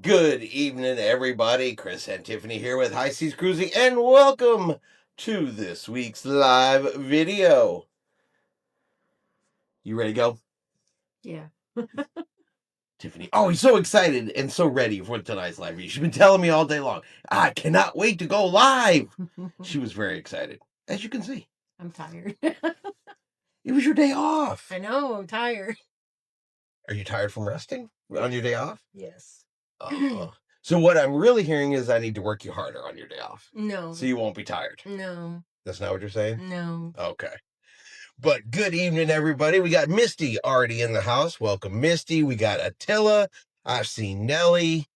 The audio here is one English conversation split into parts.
Good evening, everybody. Chris and Tiffany here with High Seas Cruising, and welcome to this week's live video. You ready to go? Yeah. Tiffany, oh, he's so excited and so ready for tonight's live video. She's been telling me all day long, I cannot wait to go live. She was very excited, as you can see. I'm tired. It was your day off. I know, I'm tired. Are you tired from resting on your day off? Yes. So what I'm really hearing is I need to work you harder on your day off. No. So you won't be tired. No. That's not what you're saying? No. Okay. But good evening, everybody. We got Misty already in the house. Welcome, Misty. We got Attila. I've seen Nellie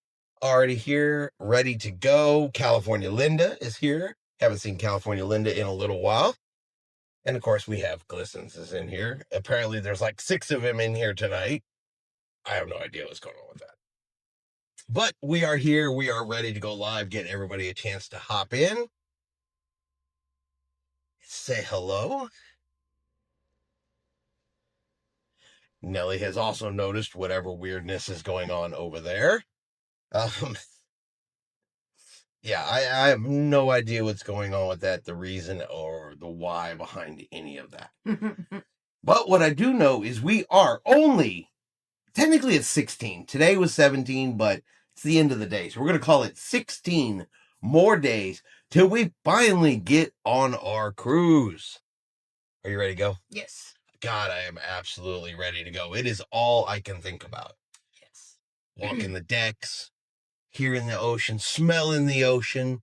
already here, ready to go. California Linda is here. Haven't seen California Linda in a little while. And of course, we have Glistens is in here. Apparently, there's like 6 of them in here tonight. I have no idea what's going on with that. But we are here. We are ready to go live, get everybody a chance to hop in. Say hello. Nellie has also noticed whatever weirdness is going on over there. Yeah, I have no idea what's going on with that, the reason or the why behind any of that. But what I do know is we are only, technically it's 16. Today was 17, but it's the end of the day. So we're going to call it 16 more days till we finally get on our cruise. Are you ready to go? Yes. God, I am absolutely ready to go. It is all I can think about. Yes. Walking the decks, hearing the ocean, smelling the ocean,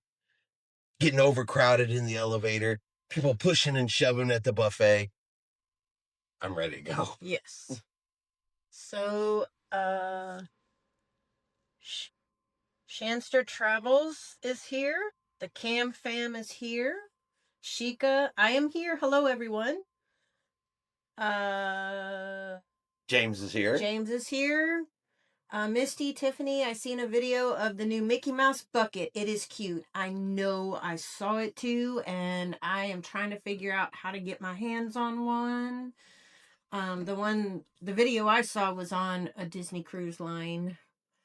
getting overcrowded in the elevator, people pushing and shoving at the buffet. I'm ready to go. Yes. So, Shanster Travels is here. The Cam Fam is here. Sheikah, I am here. Hello, everyone. James is here. James is here. Misty, Tiffany, I seen a video of the new Mickey Mouse bucket. It is cute. I know I saw it too, and I am trying to figure out how to get my hands on one. The video I saw was on a Disney Cruise Line.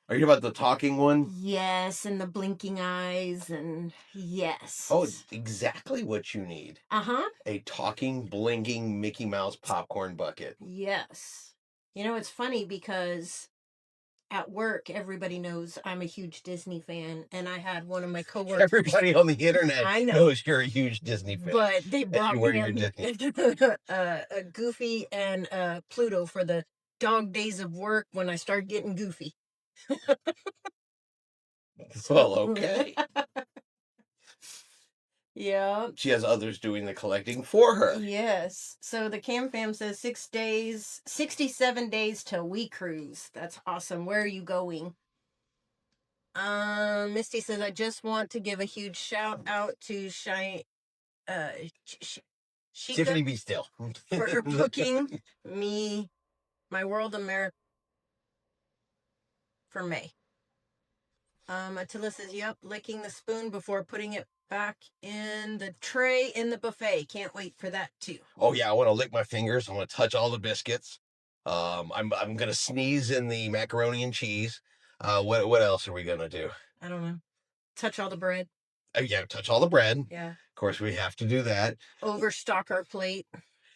Are you about the talking one? Yes, and the blinking eyes, and yes. Oh, it's exactly what you need. Uh-huh. A talking, blinking Mickey Mouse popcorn bucket. Yes. You know, it's funny because at work, everybody knows I'm a huge Disney fan, and I had one of my coworkers. Everybody on the internet knows you're a huge Disney fan. But they brought me a Goofy and Pluto for the dog days of work when I started getting goofy. Well, okay. Yeah. She has others doing the collecting for her. Yes. So the Cam Fam says 6 days, 67 days till we cruise. That's awesome. Where are you going? Misty says, I just want to give a huge shout out to Tiffany, be still. for booking my World America for May. Attila says, yep, licking the spoon before putting it back in the tray in the buffet. Can't wait for that too. Oh yeah, I want to lick my fingers. I want to touch all the biscuits. I'm gonna sneeze in the macaroni and cheese. What else are we gonna do? I don't know. Touch all the bread. Yeah, touch all the bread. Yeah. Of course, we have to do that. Overstock our plate.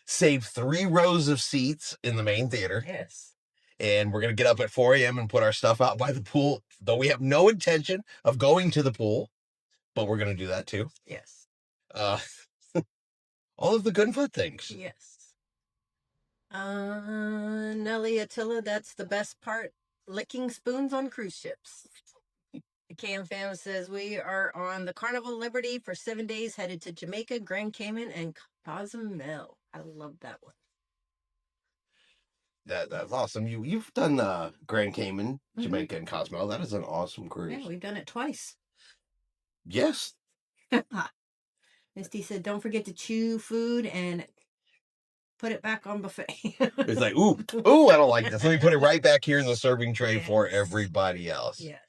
Save 3 rows of seats in the main theater. Yes. And we're going to get up at 4 a.m. and put our stuff out by the pool, though we have no intention of going to the pool, but we're going to do that too. Yes. All of the good and fun things. Yes. Nelly, Attila, that's the best part. Licking spoons on cruise ships. The Cam Fam says we are on the Carnival Liberty for 7 days, headed to Jamaica, Grand Cayman, and Cozumel. I love that one. That's awesome. You've done Grand Cayman, Jamaica, and Cozumel. That is an awesome cruise. Yeah, we've done it twice. Yes. Misty said, don't forget to chew food and put it back on buffet. It's like, ooh, I don't like this. Let me put it right back here in the serving tray for everybody else. Yes.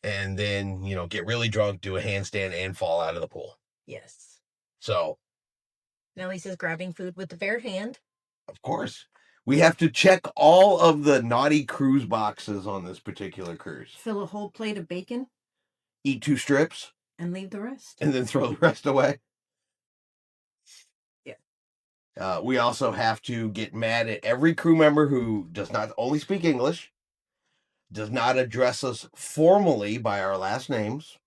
And then, get really drunk, do a handstand, and fall out of the pool. Yes. So. Nellie says, grabbing food with the bare hand. Of course. We have to check all of the naughty cruise boxes on this particular cruise. Fill a whole plate of bacon. Eat 2 strips. And leave the rest. And then throw the rest away. Yeah. We also have to get mad at every crew member who does not only speak English, does not address us formally by our last names.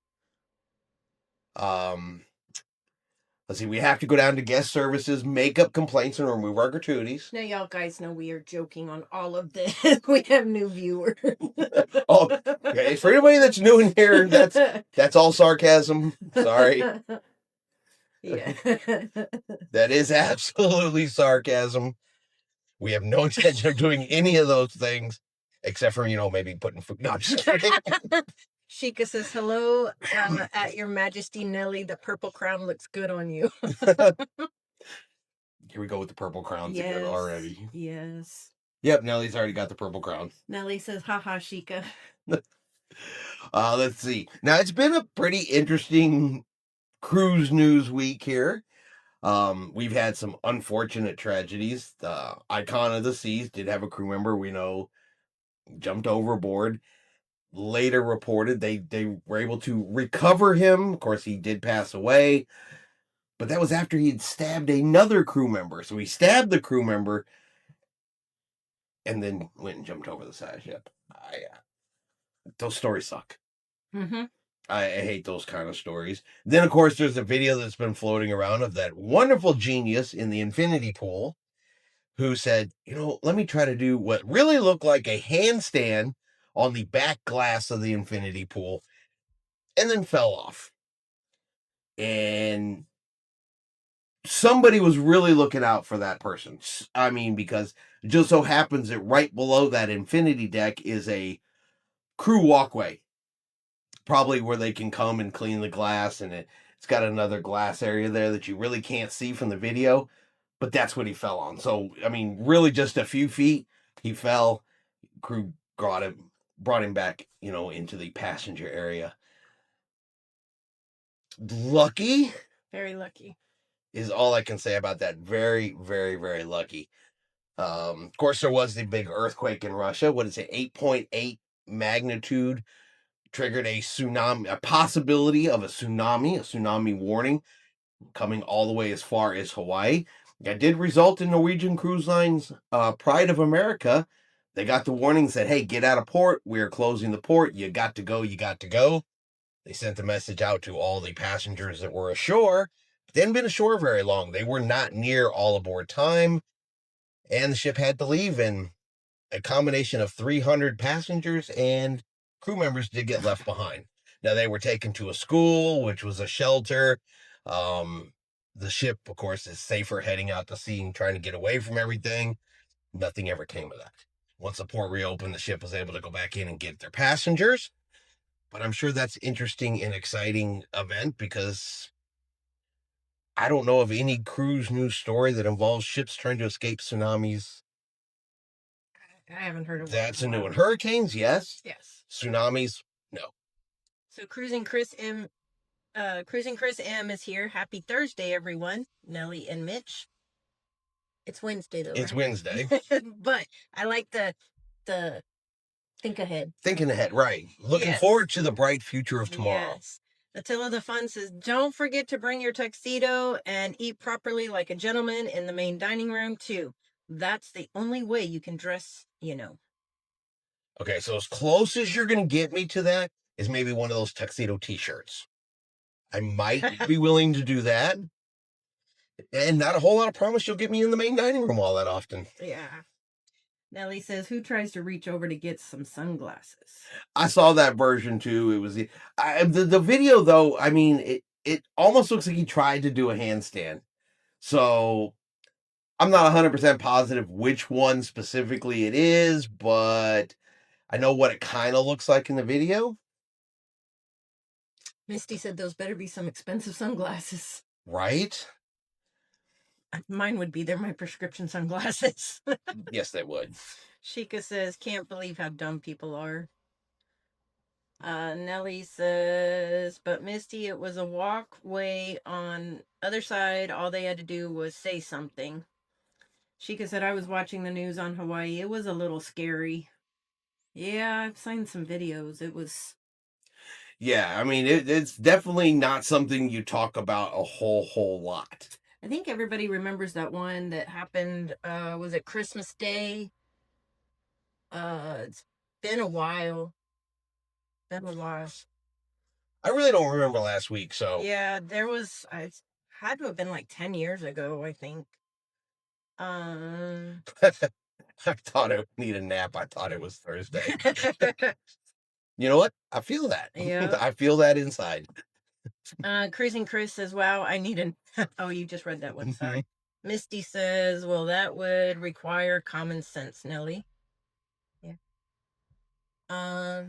Let's see, we have to go down to guest services, make up complaints, and remove our gratuities. Now, y'all guys know we are joking on all of this. We have new viewers. Oh, okay. For anybody that's new in here, that's all sarcasm. Sorry. Yeah. That is absolutely sarcasm. We have no intention of doing any of those things, except for, maybe putting food. No, I'm just kidding. Sheikah says, hello, at your majesty, Nelly. The purple crown looks good on you. Here we go with the purple crowns again already. Yes. Yep, Nelly's already got the purple crown. Nelly says, haha, Sheikah. Let's see. Now, it's been a pretty interesting cruise news week here. We've had some unfortunate tragedies. The Icon of the Seas did have a crew member we know jumped overboard. Later reported they were able to recover him. Of course, he did pass away, but that was after he had stabbed another crew member. So he stabbed the crew member and then went and jumped over the side of the ship. Those stories suck. Mm-hmm. I hate those kind of stories. Then, of course, there's a video that's been floating around of that wonderful genius in the infinity pool who said, let me try to do what really looked like a handstand on the back glass of the infinity pool, and then fell off. And somebody was really looking out for that person. I mean, because it just so happens that right below that infinity deck is a crew walkway, probably where they can come and clean the glass, and it's It's got another glass area there that you really can't see from the video, but that's what he fell on. So, I mean, really just a few feet. He fell. Crew brought him back, into the passenger area. Lucky. Very lucky. Is all I can say about that. Very, very, very lucky. Of course, there was the big earthquake in Russia. What is it? 8.8 magnitude triggered a tsunami, a possibility of a tsunami warning coming all the way as far as Hawaii. That did result in Norwegian Cruise Line's Pride of America. They got the warning, said, hey, get out of port. We're closing the port. You got to go. You got to go. They sent the message out to all the passengers that were ashore. They hadn't been ashore very long. They were not near all aboard time. And the ship had to leave. And a combination of 300 passengers and crew members did get left behind. Now, they were taken to a school, which was a shelter. The ship, of course, is safer heading out to sea and trying to get away from everything. Nothing ever came of that. Once the port reopened, the ship was able to go back in and get their passengers. But I'm sure that's interesting and exciting event because I don't know of any cruise news story that involves ships trying to escape tsunamis. I haven't heard of That's a new one. Hurricanes, yes. Yes. Tsunamis, no. So Cruising Chris M is here. Happy Thursday, everyone. Nellie and Mitch. It's Wednesday though. It's right? Wednesday. But I like the think ahead. Thinking ahead, right. Looking forward to the bright future of tomorrow. Yes. Attila the Fun says, don't forget to bring your tuxedo and eat properly like a gentleman in the main dining room, too. That's the only way you can dress, Okay, so as close as you're going to get me to that is maybe one of those tuxedo t-shirts. I might be willing to do that. And not a whole lot of promise you'll get me in the main dining room all that often. Yeah. Nellie says, who tries to reach over to get some sunglasses? I saw that version too. It was the video though. I mean, it almost looks like he tried to do a handstand. So I'm not 100% positive which one specifically it is, but I know what it kind of looks like in the video. Misty said those better be some expensive sunglasses. Right? Mine would be. They're my prescription sunglasses. Yes, they would. Sheikah says, can't believe how dumb people are. Nellie says, but Misty, it was a walkway on other side. All they had to do was say something. Sheikah said, I was watching the news on Hawaii. It was a little scary. Yeah, I've seen some videos. It was... Yeah, I mean, it's definitely not something you talk about a whole lot. I think everybody remembers that one that happened, was it Christmas Day? It's been a while. I really don't remember last week, so... Yeah, I had to have been like 10 years ago, I think. I thought I would need a nap. I thought it was Thursday. You know what? I feel that. Yeah. I feel that inside. Cruising Chris says, wow, I need an... Oh, you just read that one. Sorry. Misty says, well, that would require common sense, Nellie. Yeah.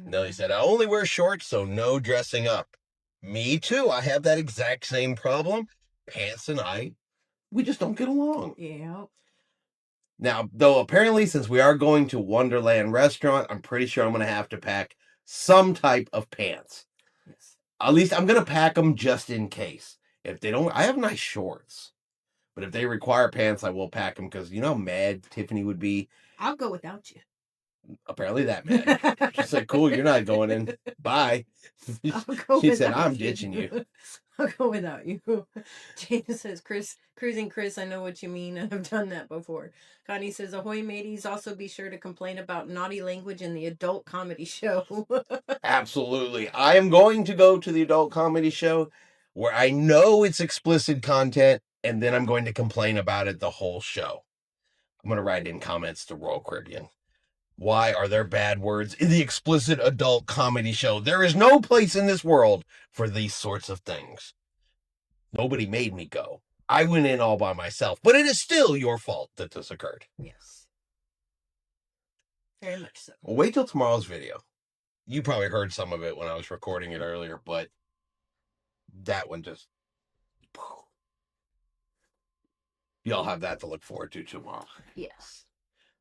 Nellie said, I only wear shorts, so no dressing up. Me too. I have that exact same problem. Pants and I, we just don't get along. Yeah. Now, though, apparently, since we are going to Wonderland Restaurant, I'm pretty sure I'm going to have to pack some type of pants. Yes. At least I'm going to pack them just in case. If they don't, I have nice shorts. But if they require pants, I will pack them because you know how mad Tiffany would be. I'll go without you. Apparently that mad. She said, cool, you're not going in. Bye. She said, I'm ditching you. I'll go without you. James says, Cruising Chris, I know what you mean. I've done that before. Connie says, ahoy mateys, also be sure to complain about naughty language in the adult comedy show. Absolutely. I am going to go to the adult comedy show where I know it's explicit content, and then I'm going to complain about it the whole show. I'm going to write in comments to Royal Caribbean. Why are there bad words in the explicit adult comedy show? There is no place in this world for these sorts of things. Nobody made me go. I went in all by myself, but it is still your fault that this occurred. Yes. Very much so. Well, wait till tomorrow's video. You probably heard some of it when I was recording it earlier, but that one just Y'all have that to look forward to tomorrow. Yes.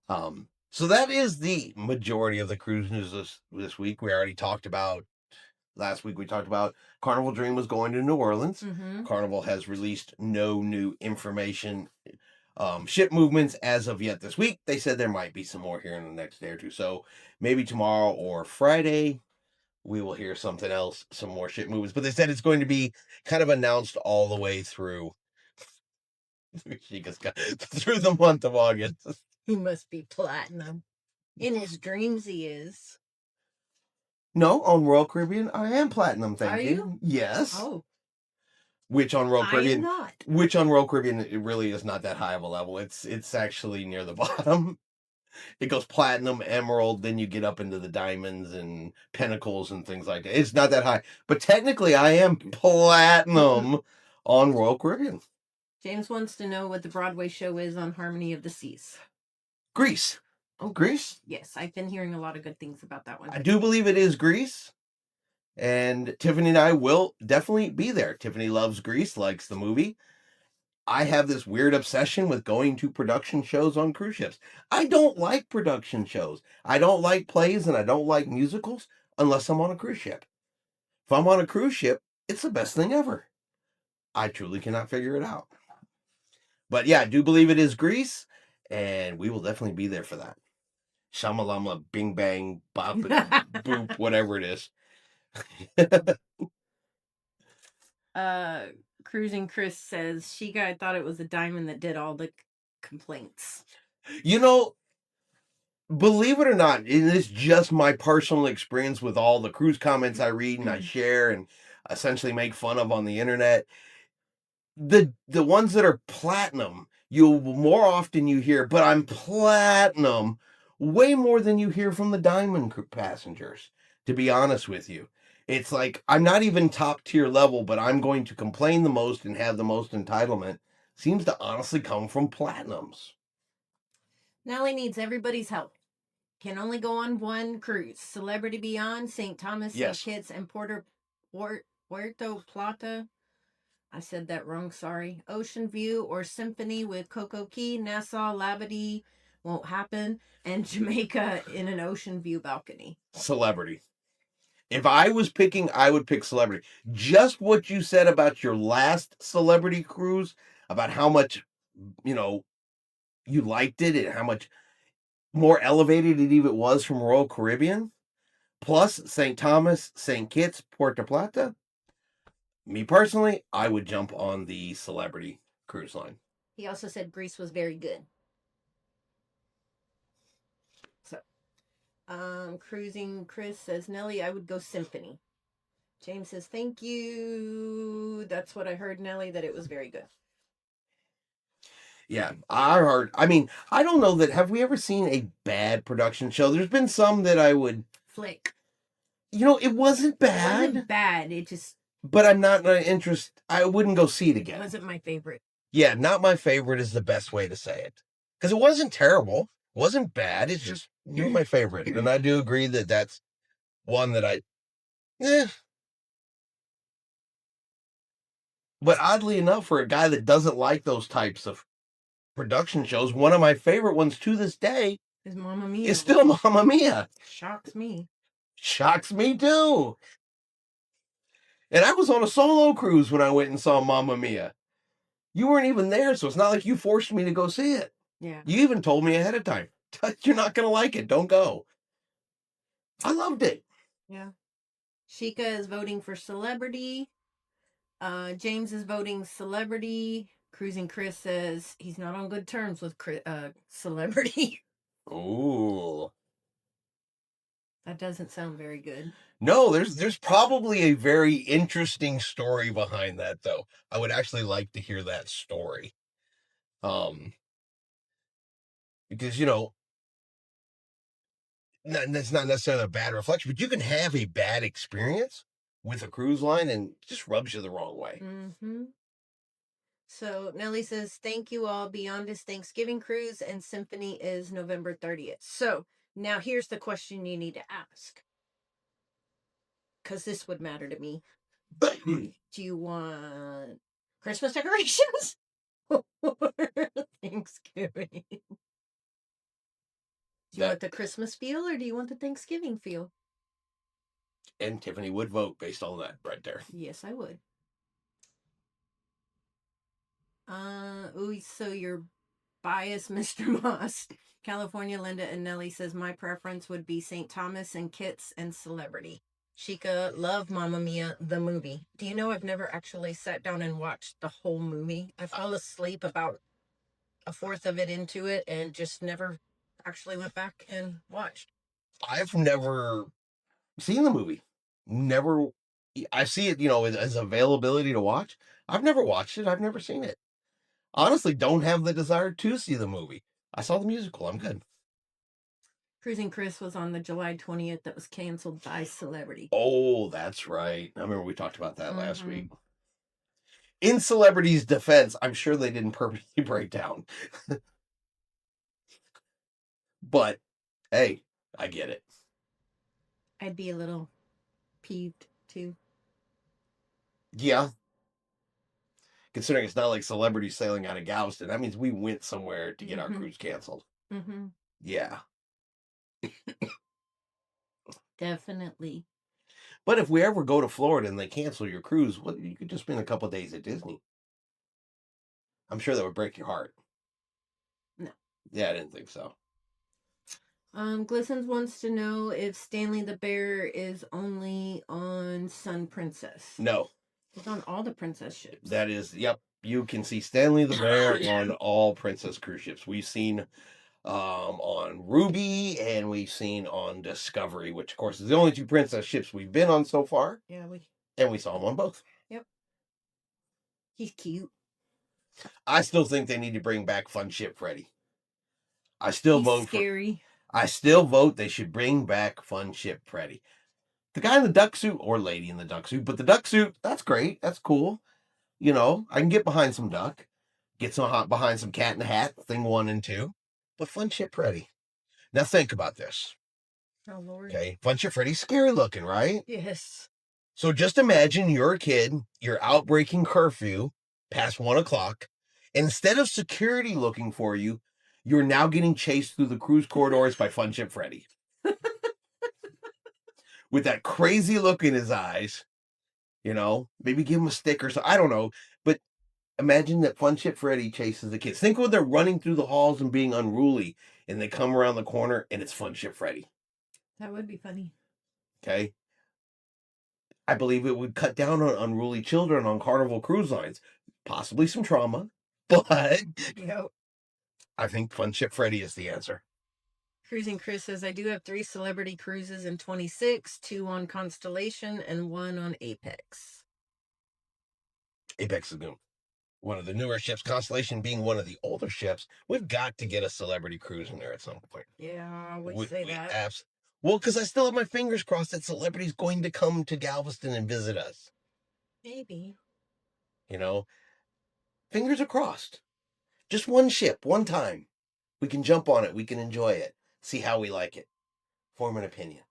So that is the majority of the cruise news this week. We already talked about last week. We talked about Carnival Dream was going to New Orleans. Mm-hmm. Carnival has released no new information, ship movements as of yet this week. They said there might be some more here in the next day or two. So maybe tomorrow or Friday we will hear something else, some more ship movements. But they said it's going to be kind of announced all the way through. She just got through the month of August. He must be platinum. In his dreams, he is. No, on Royal Caribbean, I am platinum. Thank Are you? Yes. Oh, Which on Royal I am Caribbean, not. which on Royal Caribbean, it really is not that high of a level. It's actually near the bottom. It goes platinum, emerald, then you get up into the diamonds and pinnacles and things like that. It's not that high, but technically, I am platinum on Royal Caribbean. James wants to know what the Broadway show is on Harmony of the Seas. Greece. Oh, Greece. Yes, I've been hearing a lot of good things about that one. I do believe it is Greece. And Tiffany and I will definitely be there. Tiffany loves Greece, likes the movie. I have this weird obsession with going to production shows on cruise ships. I don't like production shows. I don't like plays and I don't like musicals unless I'm on a cruise ship. If I'm on a cruise ship, it's the best thing ever. I truly cannot figure it out. But yeah, I do believe it is Greece, and we will definitely be there for that. Shamalama, bing bang, bop, boop, whatever it is. Cruising Chris says she guy thought it was a diamond that did all the complaints. You know, believe it or not, it is just my personal experience with all the cruise comments I read and I share and essentially make fun of on the internet. The ones that are platinum, you more often you hear, but I'm platinum, way more than you hear from the diamond passengers, to be honest with you. It's like I'm not even top tier level, but I'm going to complain the most and have the most entitlement. Seems to honestly come from platinums. Nellie needs everybody's help. Can only go on one cruise. Celebrity Beyond, St. Thomas, Yes. St. Kitts, and Puerto Plata. I said that wrong, sorry. Ocean View or Symphony with Coco Key, Nassau, Labadee won't happen, and Jamaica in an Ocean View balcony. Celebrity. If I was picking, I would pick Celebrity. Just what you said about your last Celebrity cruise, about how much, you liked it and how much more elevated it even was from Royal Caribbean, plus St. Thomas, St. Kitts, Puerto Plata. Me personally, I would jump on the Celebrity cruise line. He also said Greece was very good. So, Cruising Chris says, Nellie, I would go Symphony. James says, thank you. That's what I heard, Nellie, that it was very good. Yeah, I heard. I mean, I don't know that. Have we ever seen a bad production show? There's been some that I would. Flick. It wasn't bad. It wasn't bad. It just. But I'm not interested. I wouldn't go see it again. It wasn't my favorite. Yeah, not my favorite is the best way to say it. Because it wasn't terrible. It wasn't bad. It's just not my favorite. And I do agree that that's one that But oddly enough, for a guy that doesn't like those types of production shows, one of my favorite ones to this day is Mamma Mia. Is still Mamma Mia. Shocks me. Shocks me too. And I was on a solo cruise when I went and saw Mamma Mia. You weren't even there, so it's not like you forced me to go see it. Yeah. You even told me ahead of time, you're not going to like it. Don't go. I loved it. Yeah. Shika is voting for Celebrity. James is voting Celebrity. Cruising Chris says he's not on good terms with Celebrity. Ooh. That doesn't sound very good. No, there's probably a very interesting story behind that, though. I would actually like to hear that story. Because, that's not necessarily a bad reflection, but you can have a bad experience with a cruise line and it just rubs you the wrong way. Mm-hmm. So Nellie says, thank you all. Beyond is Thanksgiving cruise and Symphony is November 30th. So now here's the question you need to ask. Because this would matter to me. Do you want Christmas decorations? Thanksgiving. Do you want the Christmas feel or do you want the Thanksgiving feel? And Tiffany would vote based on that right there. Yes, I would. So you're biased, Mr. Moss. California Linda and Nellie says my preference would be St. Thomas and Kits and Celebrity. Chica, love Mamma Mia, the movie. Do you know I've never actually sat down and watched the whole movie? I fell asleep about a fourth of it into it and just never actually went back and watched. I've never seen the movie. Never. I see it, as availability to watch. I've never watched it. I've never seen it. Honestly, don't have the desire to see the movie. I saw the musical. I'm good. Cruising Chris was on the July 20th that was canceled by Celebrity. Oh, that's right. I remember we talked about that last week. In Celebrity's defense, I'm sure they didn't purposely break down. But, hey, I get it. I'd be a little peeved, too. Yeah. Considering it's not like Celebrity sailing out of Galveston. That means we went somewhere to get our cruise canceled. Yeah. Definitely. But if we ever go to Florida and they cancel your cruise, you could just spend a couple days at Disney. I'm sure that would break your heart. No. Yeah, I didn't think so. Glistens wants to know if Stanley the Bear is only on Sun Princess. No. It's on all the princess ships. That is, yep. You can see Stanley the Bear on all princess cruise ships. We've seen on Ruby and we've seen on Discovery, which of course is the only two princess ships we've been on so far. Yeah, we saw him on both. Yep. He's cute. I still think they need to bring back Fun Ship Freddy. I still vote scary. I still vote they should bring back Fun Ship Freddy. The guy in the duck suit, or lady in the duck suit, but the duck suit, that's great. That's cool. I can get behind some duck, get behind some Cat in the Hat, thing 1 and 2. But Fun Ship Freddy. Now think about this. Oh, Lord. Okay, Fun Ship Freddy's scary looking, right? Yes. So just imagine you're a kid, you're out breaking curfew past 1 o'clock. Instead of security looking for you, you're now getting chased through the cruise corridors by Fun Ship Freddy. With that crazy look in his eyes, maybe give him a stick or so. I don't know. But imagine that Fun Ship Freddy chases the kids. Think when they're running through the halls and being unruly and they come around the corner and it's Fun Ship Freddy. That would be funny. Okay. I believe it would cut down on unruly children on Carnival Cruise Lines. Possibly some trauma, but Yep. I think Fun Ship Freddy is the answer. Cruising Chris says, I do have 3 Celebrity cruises in 26, 2 on Constellation, and 1 on Apex. Apex is one of the newer ships, Constellation being one of the older ships. We've got to get a Celebrity cruise in there at some point. Yeah, we say that. Well, because I still have my fingers crossed that Celebrity's going to come to Galveston and visit us. Maybe. Fingers are crossed. Just one ship, one time. We can jump on it. We can enjoy it. See how we like it. Form an opinion.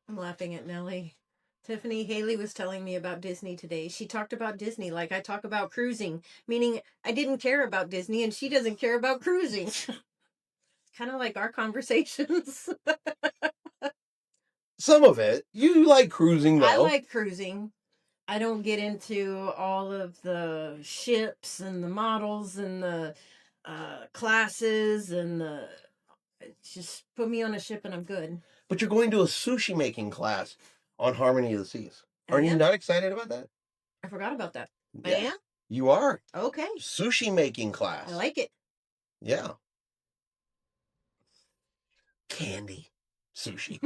I'm laughing at Nellie. Tiffany Haley was telling me about Disney today. She talked about Disney like I talk about cruising, meaning I didn't care about Disney and she doesn't care about cruising. Kind of like our conversations. Some of it. You like cruising, though. I like cruising. I don't get into all of the ships and the models and the classes and just put me on a ship and I'm good. But you're going to a sushi making class on Harmony of the Seas. Are you not excited about that? I forgot about that. Yeah. I am? You are. Okay. Sushi making class. I like it. Yeah. Candy. Sushi.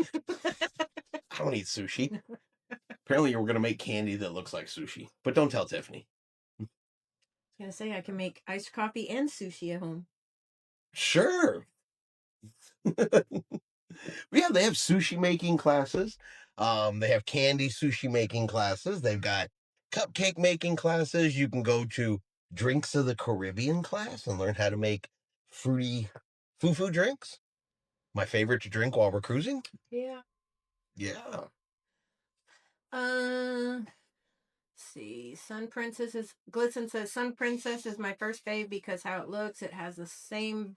I don't eat sushi. Apparently, we're going to make candy that looks like sushi. But don't tell Tiffany. I was going to say, I can make iced coffee and sushi at home. Sure. Yeah, they have sushi making classes. They have candy sushi making classes. They've got cupcake making classes. You can go to Drinks of the Caribbean class and learn how to make fruity foo-foo drinks. My favorite to drink while we're cruising. Yeah. Yeah. see. Sun Princess is Glisten says Sun Princess is my first fave because how it looks. It has the same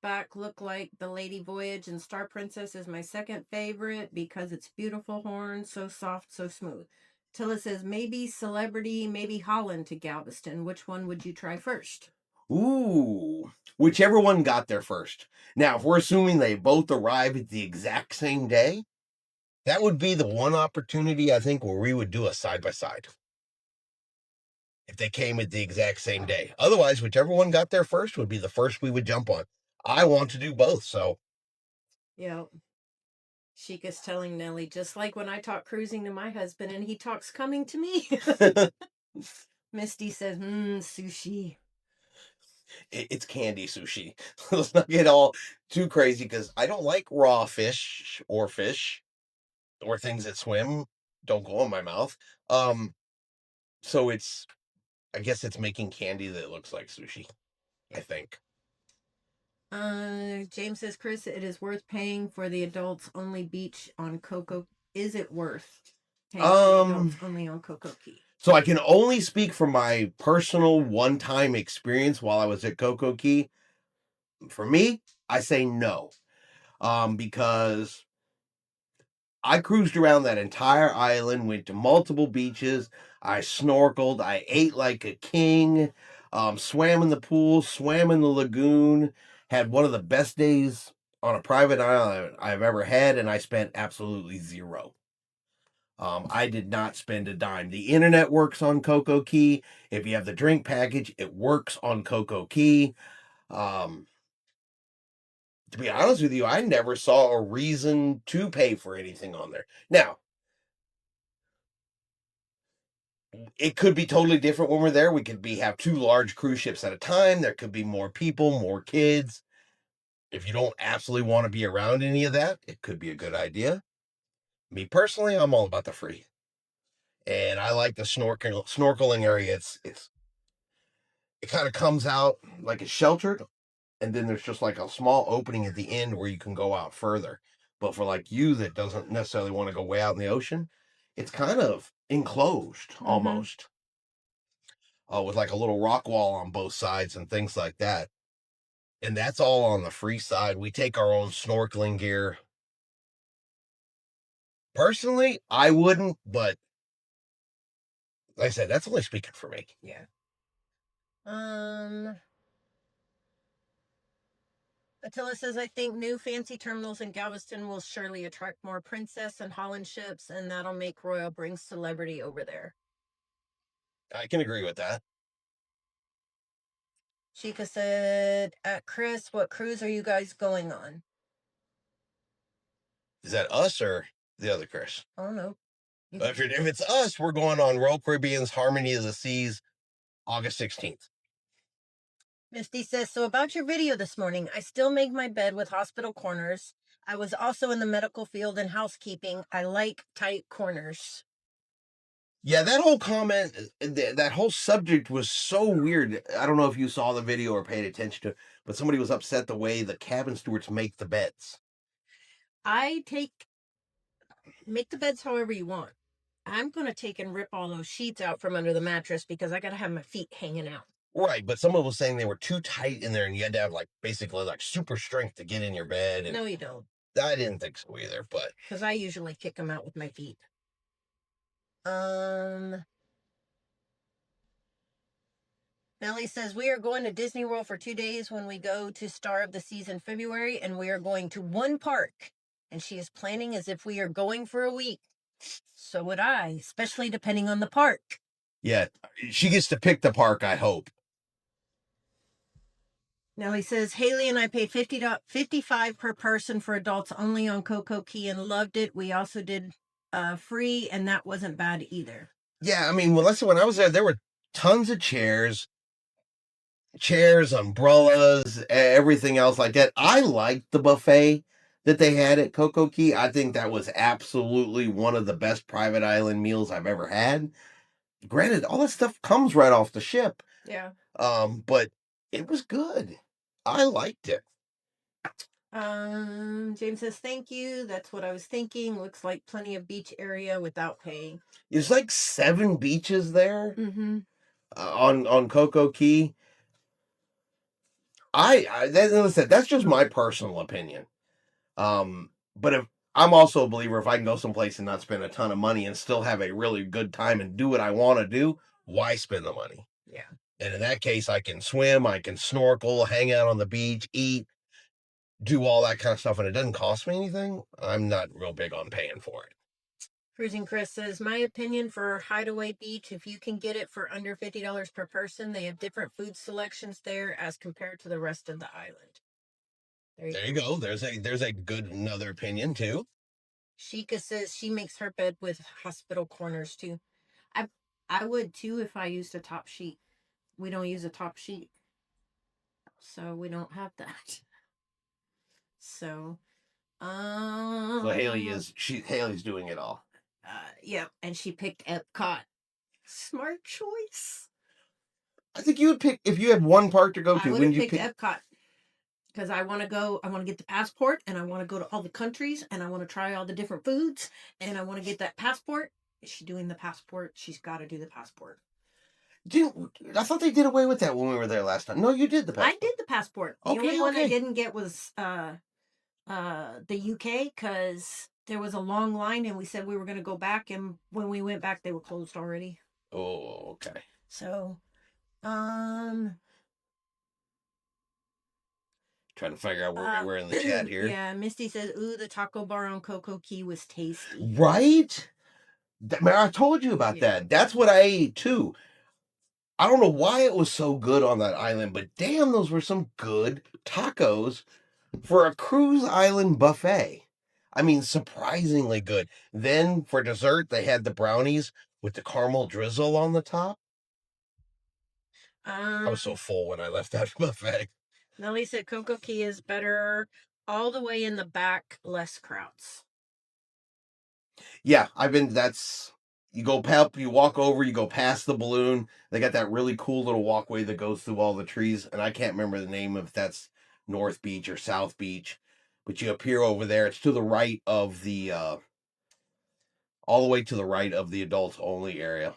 back look like the Lady Voyage, and Star Princess is my second favorite because it's beautiful horns, so soft, so smooth. Tilla says maybe Celebrity, maybe Holland to Galveston. Which one would you try first? Ooh, whichever one got there first. Now, if we're assuming they both arrive at the exact same day, that would be the one opportunity I think where we would do a side by side. If they came at the exact same day. Otherwise, whichever one got there first would be the first we would jump on. I want to do both, so. Yep. Sheikah's telling Nellie, just like when I talk cruising to my husband and he talks coming to me. Misty says, sushi. It's candy sushi. Let's not get all too crazy because I don't like raw fish or things that swim. Don't go in my mouth. So I guess it's making candy that looks like sushi. I think. James says, Chris, it is worth paying for the adults only beach on Coco. Is it worth paying for the adults only on Coco Key? So I can only speak from my personal one-time experience while I was at Coco Key. For me, I say no. Because I cruised around that entire island, went to multiple beaches, I snorkeled, I ate like a king, swam in the pool, swam in the lagoon, had one of the best days on a private island I've ever had, and I spent absolutely zero. I did not spend a dime. The internet works on Coco Key. If you have the drink package, it works on Coco Key. To be honest with you, I never saw a reason to pay for anything on there. Now, it could be totally different when we're there. We could have two large cruise ships at a time. There could be more people, more kids. If you don't absolutely want to be around any of that, it could be a good idea. Me personally, I'm all about the free. And I like the snorkeling area. It kind of comes out like it's sheltered, and then there's just like a small opening at the end where you can go out further. But for like you that doesn't necessarily want to go way out in the ocean, it's kind of enclosed almost. With like a little rock wall on both sides and things like that. And that's all on the free side. We take our own snorkeling gear. Personally, I wouldn't, but like I said, that's only speaking for me. Yeah. Attila says, I think new fancy terminals in Galveston will surely attract more Princess and Holland ships, and that'll make Royal bring Celebrity over there. I can agree with that. Sheikah said, Chris, what cruise are you guys going on? Is that us or the other Chris? I don't know. If it's us, we're going on Royal Caribbean's Harmony of the Seas, August 16th. Misty says, so about your video this morning, I still make my bed with hospital corners. I was also in the medical field and housekeeping. I like tight corners. Yeah, that whole comment, that whole subject was so weird. I don't know if you saw the video or paid attention to it, but somebody was upset the way the cabin stewards make the beds. Make the beds however you want. I'm going to take and rip all those sheets out from under the mattress because I got to have my feet hanging out. Right, but someone was saying they were too tight in there and you had to have basically super strength to get in your bed. And no, you don't. I didn't think so either, but. Because I usually kick them out with my feet. Nellie says, we are going to Disney World for 2 days when we go to Star of the Seas in February, and we are going to one park. And she is planning as if we are going for a week. So would I, especially depending on the park. Yeah, she gets to pick the park, I hope. Nellie says, Haley and I paid $55 per person for adults only on Coco Key and loved it. We also did free, and that wasn't bad either. Yeah, I mean, well, when I was there were tons of chairs, umbrellas, everything else like that. I liked the buffet that they had at Coco Key. I think that was absolutely one of the best private island meals I've ever had. Granted, all that stuff comes right off the ship. Yeah. But it was good. I liked it. James says, thank you. That's what I was thinking. Looks like plenty of beach area without paying. There's like 7 beaches there Mm-hmm. on Coco Key. Listen, that's just my personal opinion. But if I'm also a believer, if I can go someplace and not spend a ton of money and still have a really good time and do what I want to do, why spend the money? Yeah. And in that case, I can swim, I can snorkel, hang out on the beach, eat, do all that kind of stuff, and it doesn't cost me anything. I'm not real big on paying for it. Cruising Chris says, my opinion for Hideaway Beach, if you can get it for under $50 per person, they have different food selections there as compared to the rest of the island. There you go. There's a good another opinion too. Sheikah says she makes her bed with hospital corners too. I I would too if I used a top sheet. We don't use a top sheet, so we don't have that. So, So Haley's doing it all. yeah, and she picked Epcot. Smart choice. I think you would pick if you had one park to go to. I would Wouldn't have you picked pick? Epcot because I want to go. I want to get the passport, and I want to go to all the countries, and I want to try all the different foods, and I want to get that passport. Is she doing the passport? She's got to do the passport. I thought they did away with that when we were there last time. No, you did the passport. I did the passport. The only one I didn't get was the UK because there was a long line and we said we were going to go back, and when we went back they were closed already. Oh, okay. So trying to figure out where we were in the chat here. Yeah, Misty says, ooh, the taco bar on Coco Key was tasty. Right? I told you about that. That's what I ate too. I don't know why it was so good on that island, but damn, those were some good tacos for a cruise island buffet. I mean, surprisingly good. Then for dessert, they had the brownies with the caramel drizzle on the top. I was so full when I left that buffet. Nellie said Coco Key is better all the way in the back, less crowds. Yeah, you walk over, you go past the balloon. They got that really cool little walkway that goes through all the trees, and I can't remember the name if that's North Beach or South Beach, but you appear over there. It's to the right of the all the way to the right of the adults only area.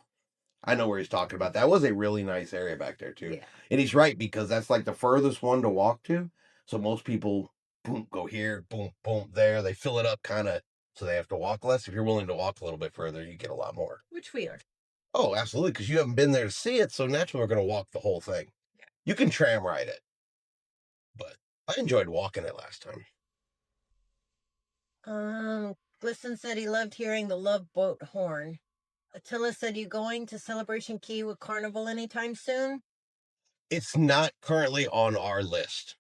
I know where he's talking about. That was a really nice area back there too. Yeah. And he's right because that's like the furthest one to walk to. So most people boom go here, boom, boom there. They fill it up kind of so they have to walk less. If you're willing to walk a little bit further, you get a lot more. Which we are. Oh, absolutely, because you haven't been there to see it, so naturally we're going to walk the whole thing. Yeah. You can tram ride it, but I enjoyed walking it last time. Glisten said he loved hearing the Love Boat horn. Attila said, you going to Celebration Key with Carnival anytime soon? It's not currently on our list.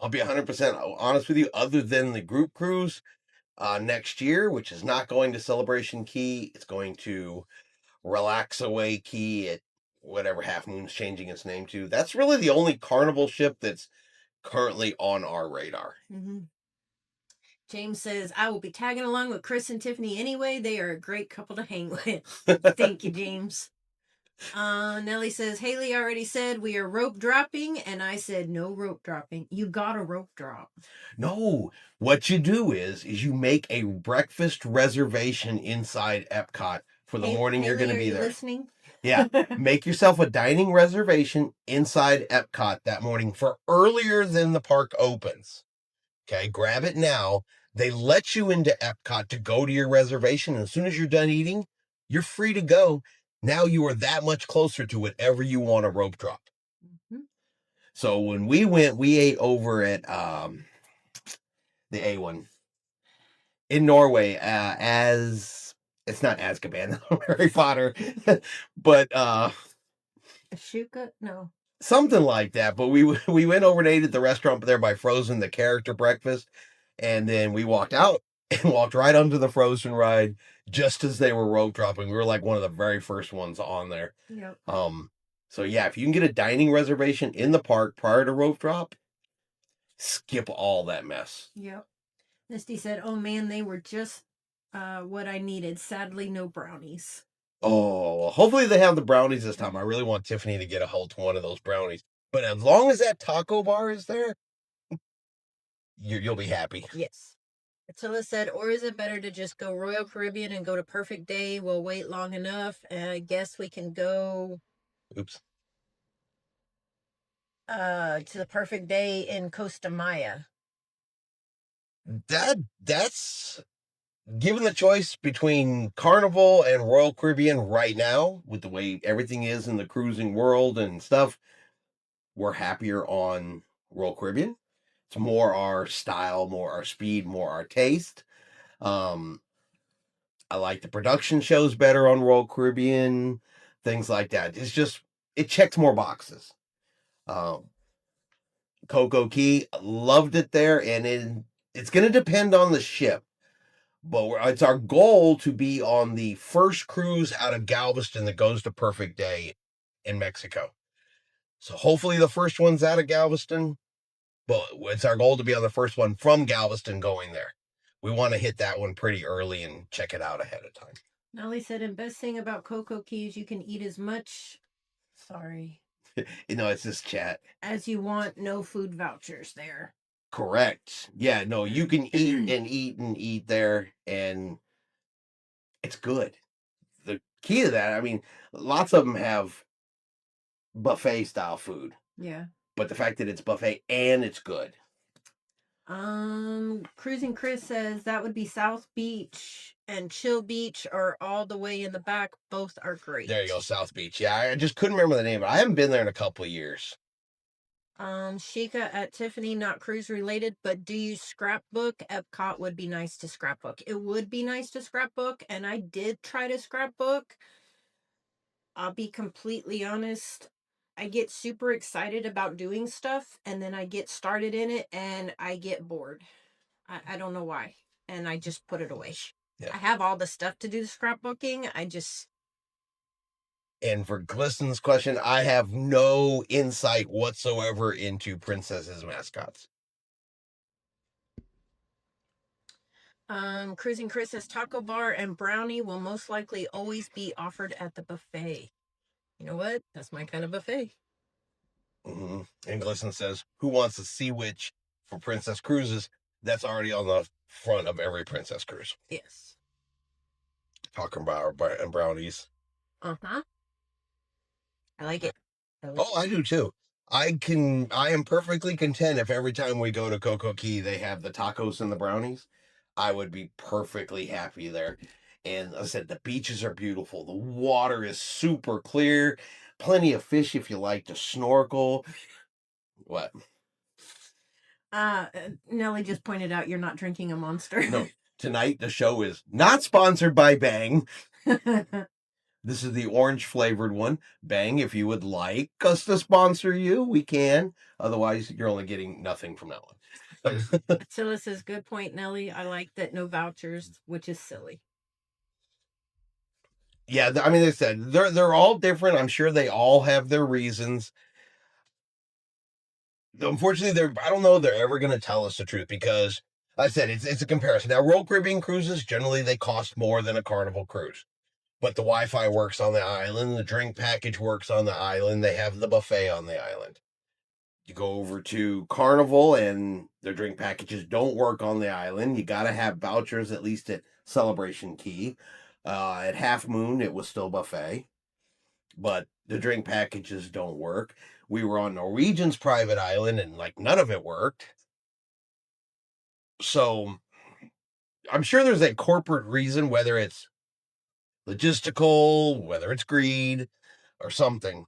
I'll be 100% honest with you, other than the group cruise next year, which is not going to Celebration Key. It's going to Relaxaway Key at whatever Half Moon's changing its name to. That's really the only Carnival ship that's currently on our radar. Mm-hmm. James says, I will be tagging along with Chris and Tiffany anyway. They are a great couple to hang with. Thank you, James. Nellie says, Haley already said we are rope dropping, and I said no rope dropping. You got a rope drop. No, what you do is you make a breakfast reservation inside Epcot for the morning Haley, you're going to be are you there. Listening? Yeah, make yourself a dining reservation inside Epcot that morning for earlier than the park opens. Okay, grab it now. They let you into Epcot to go to your reservation. And as soon as you're done eating, you're free to go. Now you are that much closer to whatever you want to rope drop. Mm-hmm. So when we went, we ate over at the A1 in Norway as it's not Azkaban, Harry Potter, but Ashuka? No. Something like that. But we went over and ate at the restaurant there by Frozen, the character breakfast, and then we walked out and walked right onto the Frozen ride just as they were rope dropping. We were like one of the very first ones on there. Yep. So yeah, if you can get a dining reservation in the park prior to rope drop, skip all that mess. Yep. Misty said, oh man, they were just what I needed. Sadly, no brownies. Oh, hopefully they have the brownies this time. I really want Tiffany to get a hold of one of those brownies. But as long as that taco bar is there, you'll be happy. Yes. Attila said, or is it better to just go Royal Caribbean and go to Perfect Day? We'll wait long enough, and I guess we can go Oops. to the Perfect Day in Costa Maya. That's given the choice between Carnival and Royal Caribbean right now, with the way everything is in the cruising world and stuff, we're happier on Royal Caribbean. It's more our style, more our speed, more our taste. Um, I like the production shows better on Royal Caribbean, things like that. It's just it checks more boxes. Um, Coco Key, loved it there, and it's going to depend on the ship. But it's our goal to be on the first cruise out of Galveston that goes to Perfect Day in Mexico. So hopefully the first one's out of Galveston, but it's our goal to be on the first one from Galveston going there. We want to hit that one pretty early and check it out ahead of time. Nellie said, and best thing about Coco Keys, you can eat as much, sorry, It's this chat. as you want, no food vouchers there. Correct. Yeah, no, you can eat and eat and eat there, and it's good. The key to that, I mean, lots of them have buffet style food. Yeah. But the fact that it's buffet and it's good. Cruising Chris says that would be South Beach and Chill Beach are all the way in the back. Both are great. There you go, South Beach. Yeah, I just couldn't remember the name. I haven't been there in a couple of years. Shika at Tiffany, not cruise related, but do you scrapbook? Epcot would be nice to scrapbook. It would be nice to scrapbook, and I did try to scrapbook. I'll be completely honest. I get super excited about doing stuff, and then I get started in it, and I get bored. I don't know why, and I just put it away. Yeah. I have all the stuff to do the scrapbooking. And for Glisten's question, I have no insight whatsoever into Princess's mascots. Cruising Chris says taco bar and brownie will most likely always be offered at the buffet. You know what? That's my kind of buffet. Mm-hmm. And Glisten says, who wants a sea witch for Princess Cruises? That's already on the front of every Princess Cruise. Yes. Talking about and brownies. Uh-huh. I like it. I do too. I am perfectly content if every time we go to Coco Key they have the tacos and the brownies. I would be perfectly happy there. And I said the beaches are beautiful. The water is super clear. Plenty of fish if you like to snorkel. What? Nellie just pointed out you're not drinking a Monster. No. Tonight the show is not sponsored by Bang. This is the orange flavored one. Bang, if you would like us to sponsor you, we can. Otherwise, you're only getting nothing from that one. Attila says, good point, Nellie. I like that no vouchers, which is silly. Yeah, I mean, they said they're all different. I'm sure they all have their reasons. Unfortunately, I don't know if they're ever going to tell us the truth because, like I said, it's a comparison. Now, Royal Caribbean cruises, generally, they cost more than a Carnival cruise. But the Wi-Fi works on the island. The drink package works on the island. They have the buffet on the island. You go over to Carnival and their drink packages don't work on the island. You got to have vouchers, at least at Celebration Key. At Half Moon, it was still buffet. But the drink packages don't work. We were on Norwegian's private island and none of it worked. So I'm sure there's a corporate reason, whether it's logistical, whether it's greed or something.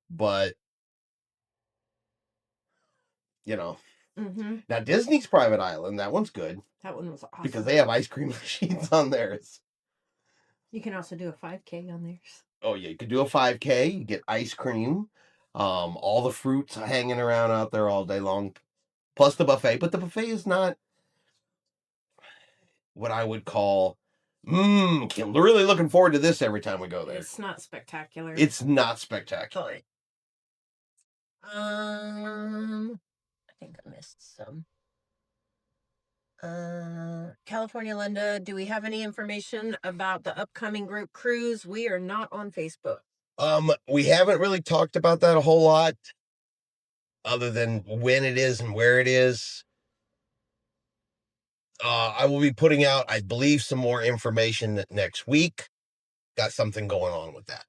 But, Now Disney's private island, that one's good. That one was awesome. Because they have ice cream machines on theirs. You can also do a 5K on theirs. Oh, yeah, you could do a 5K. You get ice cream. All the fruits hanging around out there all day long. Plus the buffet. But the buffet is not what I would call, really looking forward to this every time we go there. It's not spectacular. It's not spectacular. I think I missed some. California Linda, do we have any information about the upcoming group cruise? We are not on Facebook. We haven't really talked about that a whole lot, other than when it is and where it is. I will be putting out, I believe, some more information next week. Got something going on with that.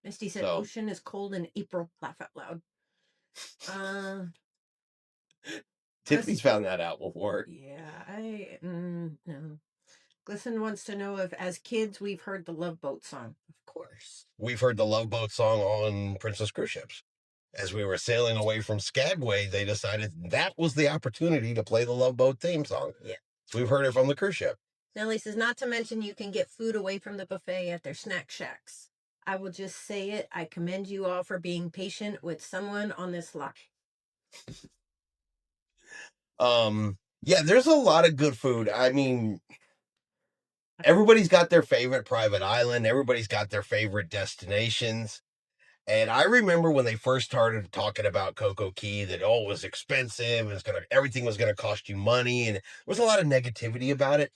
Misty said, "Ocean is cold in April." Laugh out loud. Tiffany's found that out before. Yeah, no. Glisten wants to know if, as kids, we've heard the Love Boat song. Of course. We've heard the Love Boat song on Princess cruise ships. As we were sailing away from Skagway, they decided that was the opportunity to play the Love Boat theme song. Yeah. So we've heard it from the cruise ship. Nellie says, not to mention you can get food away from the buffet at their snack shacks. I will just say it. I commend you all for being patient with someone on this line. Yeah, there's a lot of good food. I mean, everybody's got their favorite private island. Everybody's got their favorite destinations. And I remember when they first started talking about Coco Key, that it was expensive, and everything was gonna cost you money, and there was a lot of negativity about it.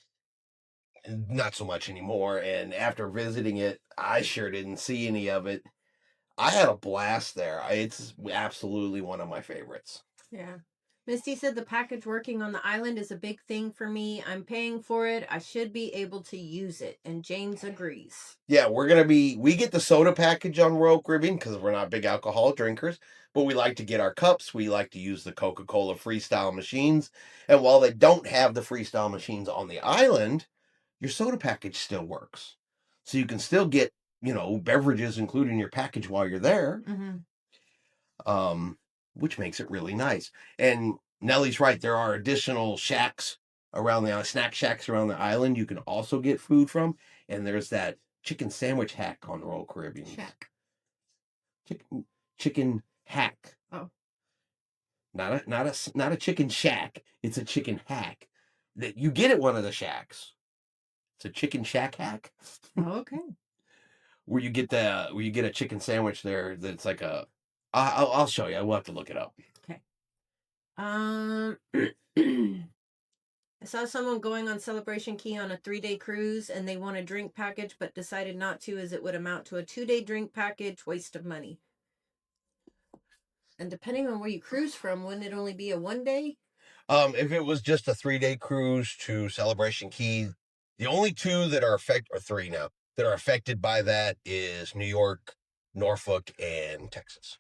Not so much anymore. And after visiting it, I sure didn't see any of it. I had a blast there. It's absolutely one of my favorites. Yeah. Misty said the package working on the island is a big thing for me. I'm paying for it. I should be able to use it. And James agrees. Yeah, we get the soda package on Royal Caribbean because we're not big alcohol drinkers, but we like to get our cups. We like to use the Coca-Cola Freestyle machines. And while they don't have the Freestyle machines on the island, your soda package still works. So you can still get, beverages included in your package while you're there. Mm-hmm. Which makes it really nice. And Nellie's right. There are additional shacks around the snack shacks around the island you can also get food from. And there's that chicken sandwich hack on the Royal Caribbean. Shack. Chicken hack. Oh. Not a chicken shack. It's a chicken hack that you get at one of the shacks. It's a chicken shack hack. Oh, okay. Where you get a chicken sandwich there that's like a. I'll show you. We'll have to look it up. Okay. I saw someone going on Celebration Key on a 3-day cruise, and they want a drink package, but decided not to, as it would amount to a 2-day drink package. Waste of money. And depending on where you cruise from, wouldn't it only be a 1-day? If it was just a 3-day cruise to Celebration Key, the only two that are three now that are affected by that is New York, Norfolk, and Texas.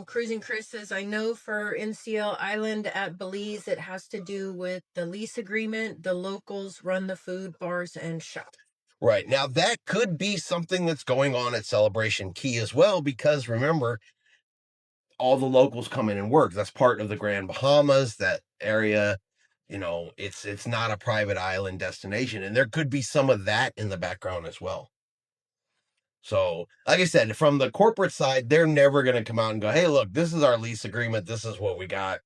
Cruising Chris says, I know for NCL Island at Belize, it has to do with the lease agreement. The locals run the food, bars, and shop. Right. Now, that could be something that's going on at Celebration Key as well, because remember, all the locals come in and work. That's part of the Grand Bahamas, that area. It's not a private island destination, and there could be some of that in the background as well. So, like I said, from the corporate side, they're never going to come out and go, hey, look, this is our lease agreement. This is what we got.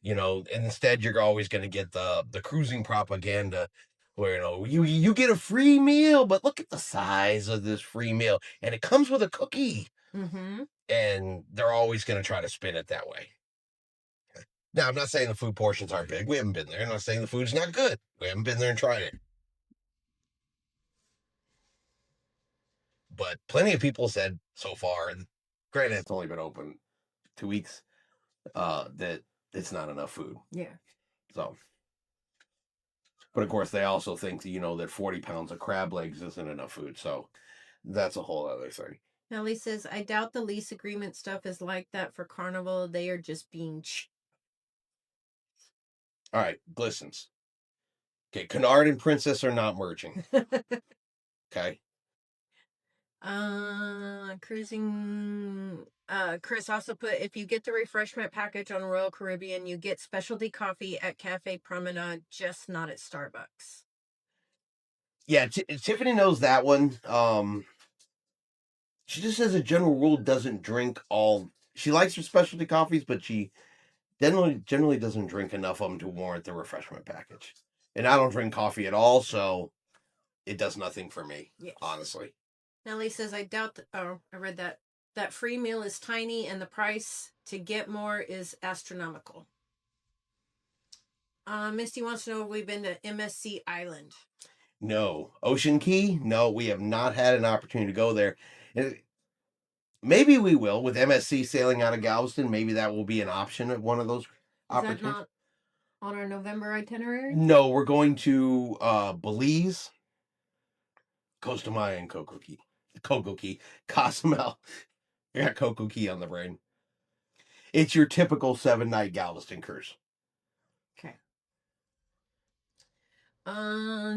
Instead, you're always going to get the cruising propaganda where, you get a free meal, but look at the size of this free meal. And it comes with a cookie. Mm-hmm. And they're always going to try to spin it that way. Now, I'm not saying the food portions aren't big. We haven't been there. I'm not saying the food's not good. We haven't been there and tried it. But plenty of people said so far, and granted, it's only been open 2 weeks, that it's not enough food. Yeah. So, but of course, they also think, that 40 pounds of crab legs isn't enough food. So that's a whole other thing. Nellie says, I doubt the lease agreement stuff is like that for Carnival. They are just being All right, glistens. Okay, Canard and Princess are not merging. Okay. Cruising. Chris also put, if you get the refreshment package on Royal Caribbean, you get specialty coffee at Cafe Promenade, just not at Starbucks. Yeah, Tiffany knows that one. She just, as a general rule, doesn't drink all. She likes her specialty coffees, but she generally doesn't drink enough of them to warrant the refreshment package. And I don't drink coffee at all, so it does nothing for me, yes. Honestly. Nellie says, I doubt that. Oh, I read that. That free meal is tiny, and the price to get more is astronomical. Misty wants to know if we've been to MSC Island. No. Ocean Key? No, we have not had an opportunity to go there. And maybe we will with MSC sailing out of Galveston. Maybe that will be an option at one of those Is that not on our November itinerary? No, we're going to Belize, Costa Maya, and Coco Key, Cozumel. I got Coco Key on the brain. It's your typical 7-night Galveston cruise. Okay.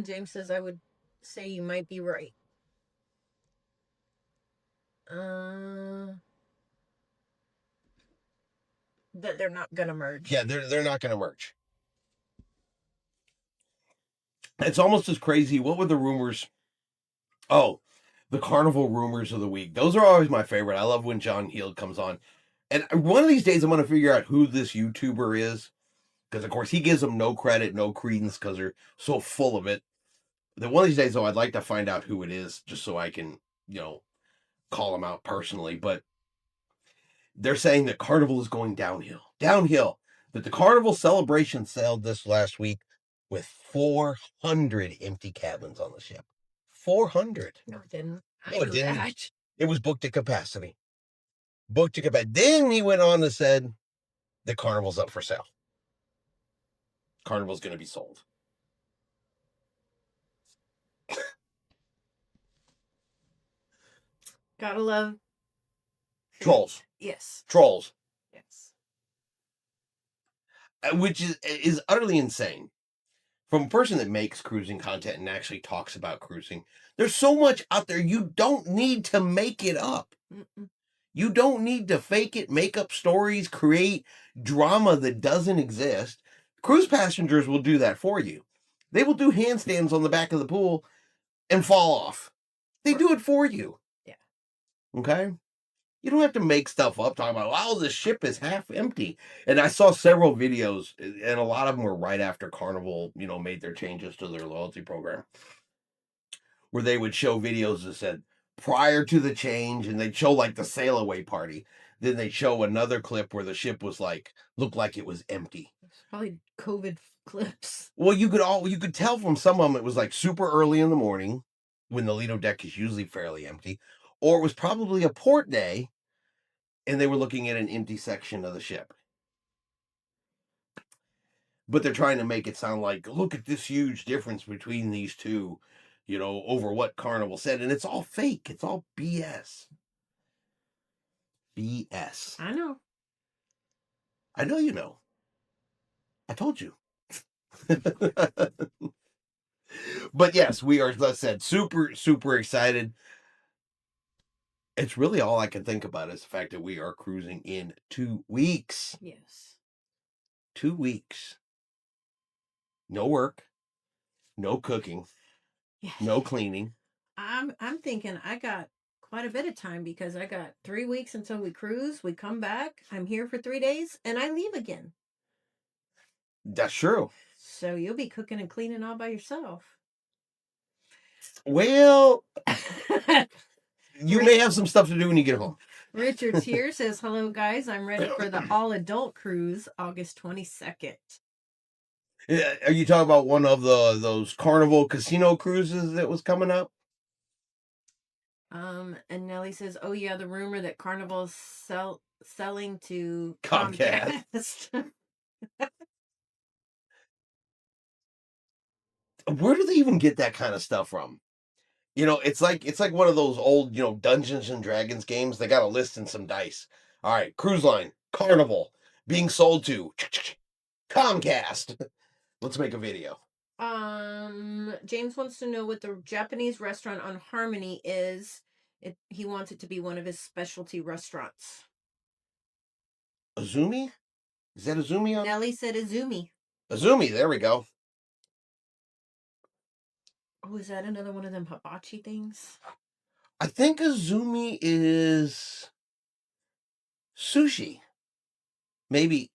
James says I would say you might be right. That they're not gonna merge. Yeah, they're not gonna merge. It's almost as crazy. What were the rumors? Oh, the carnival rumors of the week. Those are always my favorite. I love when John Heald comes on. And one of these days I'm going to figure out who this YouTuber is. Because, of course, he gives them no credit, no credence because they're so full of it. Then one of these days, though, I'd like to find out who it is just so I can, call him out personally. But they're saying that Carnival is going downhill. Downhill. That the Carnival celebration sailed this last week with 400 empty cabins on the ship. 400. No, it didn't. No, it didn't. It was booked to capacity. Booked to capacity. Then he went on and said the Carnival's up for sale. Carnival's going to be sold. Gotta love Trolls. Yes. Trolls. Yes. Which is utterly insane. From a person that makes cruising content and actually talks about cruising, there's so much out there. You don't need to make it up. Mm-mm. You don't need to fake it, make up stories, create drama that doesn't exist. Cruise passengers will do that for you. They will do handstands on the back of the pool and fall off. They do it for you. Yeah. Okay? You don't have to make stuff up talking about, wow, the ship is half empty. And I saw several videos, and a lot of them were right after Carnival, made their changes to their loyalty program, where they would show videos that said prior to the change, and they'd show like the sail away party. Then they'd show another clip where the ship was looked like it was empty. It's probably COVID clips. Well, you could tell from some of them it was like super early in the morning when the Lido deck is usually fairly empty, or it was probably a port day and they were looking at an empty section of the ship. But they're trying to make it sound like, look at this huge difference between these two, over what Carnival said. And it's all fake. It's all BS. BS. I know. I know you know. I told you. But yes, we are, as I said, super, super excited. It's really all I can think about is the fact that we are cruising in 2 weeks. Yes. 2 weeks. No work. No cooking. Yes. No cleaning. I'm thinking I got quite a bit of time because I got 3 weeks until we cruise. We come back. I'm here for 3 days and I leave again. That's true. So you'll be cooking and cleaning all by yourself. Well, you may have some stuff to do when you get home. Richard's here, says, hello, guys. I'm ready for the all-adult cruise, August 22nd. Are you talking about one of those Carnival casino cruises that was coming up? And Nellie says, oh, yeah, the rumor that Carnival's selling to Comcast. Where do they even get that kind of stuff from? It's like one of those old, Dungeons and Dragons games. They got a list and some dice. All right, cruise line, Carnival, being sold to Comcast. Let's make a video. James wants to know what the Japanese restaurant on Harmony is. He wants it to be one of his specialty restaurants. Azumi? Is that Azumi on? Nellie said Azumi. Azumi, there we go. Oh, is that another one of them hibachi things? I think Azumi is sushi. Maybe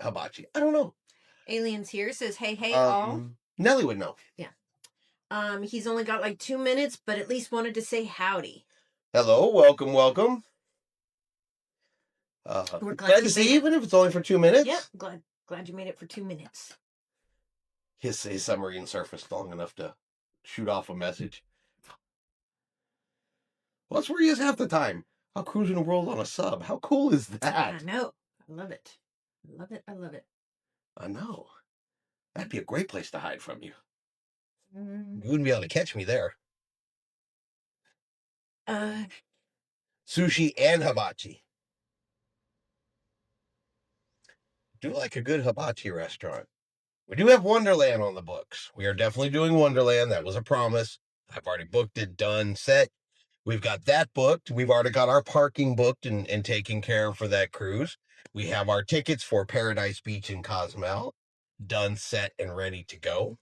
hibachi. I don't know. Aliens here says, hey, all. Nellie would know. Yeah. He's only got like 2 minutes, but at least wanted to say howdy. Hello, welcome. We're glad to see you, even if it's only for 2 minutes. Yep, glad you made it for 2 minutes. His submarine surfaced long enough to shoot off a message. Well, that's where he is half the time. Out cruising the world on a sub. How cool is that? I know. I love it. I love it. I know. That'd be a great place to hide from you. Mm. You wouldn't be able to catch me there. Uh, Sushi and hibachi. Do like a good hibachi restaurant. We do have Wonderland on the books. We are definitely doing Wonderland. That was a promise. I've already booked it, done, set. We've got that booked. We've already got our parking booked and taken care of for that cruise. We have our tickets for Paradise Beach in Cozumel done, set, and ready to go.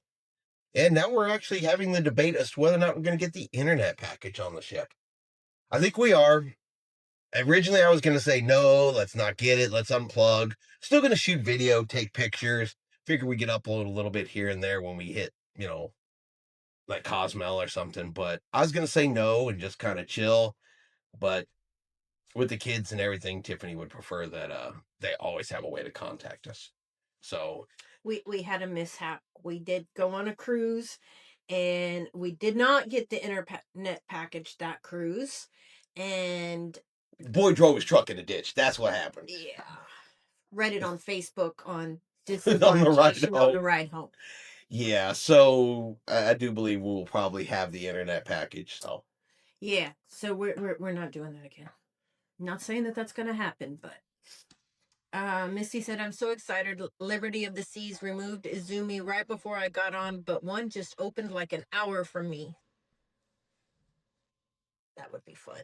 And now we're actually having the debate as to whether or not we're going to get the internet package on the ship. I think we are. Originally, I was going to say, no, let's not get it. Let's unplug. Still going to shoot video, take pictures. Figure we could upload a little bit here and there when we hit, like Cozumel or something. But I was going to say no and just kind of chill. But with the kids and everything, Tiffany would prefer that they always have a way to contact us. So we had a mishap. We did go on a cruise, and we did not get the internet package that cruise, and the boy drove his truck in a ditch. That's what happened. yeah, read it on Facebook on On the ride disembarkation on home. the ride home. Yeah, so I do believe we'll probably have the internet package. So Yeah, so we're not doing that again. Not saying that that's gonna happen, but Misty said, I'm so excited. Liberty of the Seas removed Izumi right before I got on, but one just opened like an hour from me. That would be fun.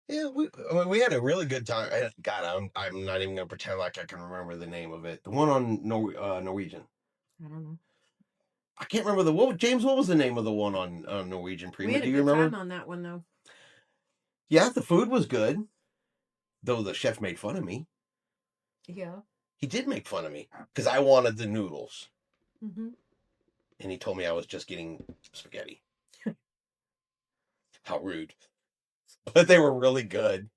yeah, we had a really good time. God, I'm not even gonna pretend like I can remember the name of it. The one on Norwegian. I don't know. I can't remember James. What was the name of the one on Norwegian We Prima? had Do a you good remember? time on that one, though. Yeah, the food was good, though the chef made fun of me. Yeah. He did make fun of me because I wanted the noodles, Mm-hmm. and he told me I was just getting spaghetti. How rude! But they were really good.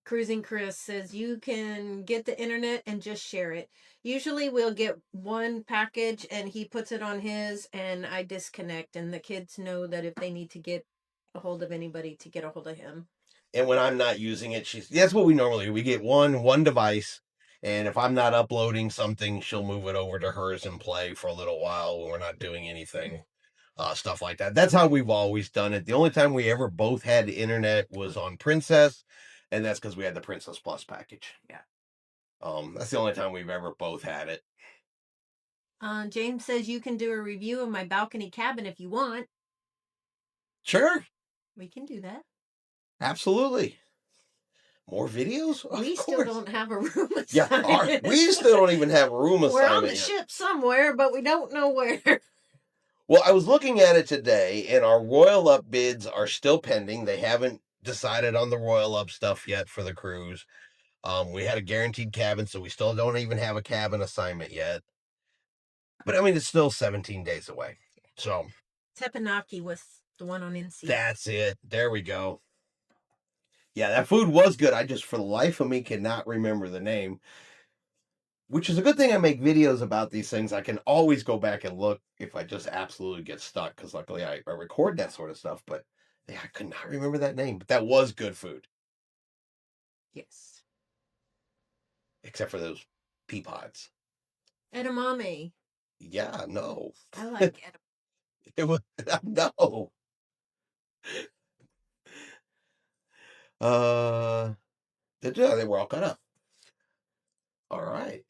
Cruising Chris says, you can get the internet and just share it. Usually we'll get one package and he puts it on his and I disconnect, and the kids know that if they need to get a hold of anybody, to get a hold of him. And when I'm not using it, that's what we normally do. We get one device, and if I'm not uploading something, she'll move it over to hers and play for a little while when we're not doing anything, stuff like that. That's how we've always done it. The only time we ever both had internet was on Princess, and that's because we had the Princess Plus package. Yeah. That's the only time we've ever both had it. James says you can do a review of my balcony cabin if you want. Sure, We can do that. absolutely. More videos? Of We course. still don't have a room Yeah, assignment. we still don't even have a room assignment. We're on the yet. ship somewhere, but we don't know where. Well, I was looking at it today, and our Royal Up bids are still pending. They haven't decided on the Royal Up stuff yet for the cruise. We had a guaranteed cabin, so we still don't even have a cabin assignment yet. But I mean, it's still 17 days away. So Teppanyaki was the one on NC. that's it. There we go. Yeah, that food was good. I just, for the life of me, cannot remember the name. Which is a good thing I make videos about these things. I can always go back and look if I just absolutely get stuck, because luckily I record that sort of stuff. But yeah, I could not remember that name. But that was good food. Yes. Except for those pea pods. Edamame. Yeah, no. I like edamame. It was no. They were all cut up. All right.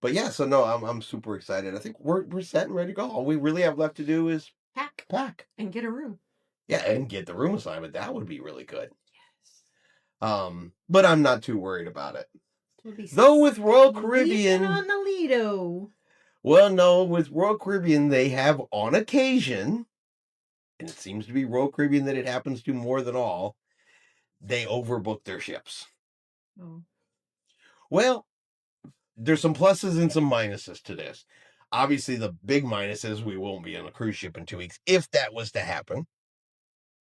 But yeah, so no, I'm super excited. I think we're set and ready to go. All we really have left to do is pack and get a room. Yeah, and get the room assignment. That would be really good. Yes. But I'm not too worried about it. We'll Though with Royal Caribbean on the Lido. Well, no, with Royal Caribbean they have on occasion, and it seems to be Royal Caribbean that it happens to more than all, they overbook their ships. Oh. Well, there's some pluses and some minuses to this. Obviously, the big minus is we won't be on a cruise ship in 2 weeks if that was to happen.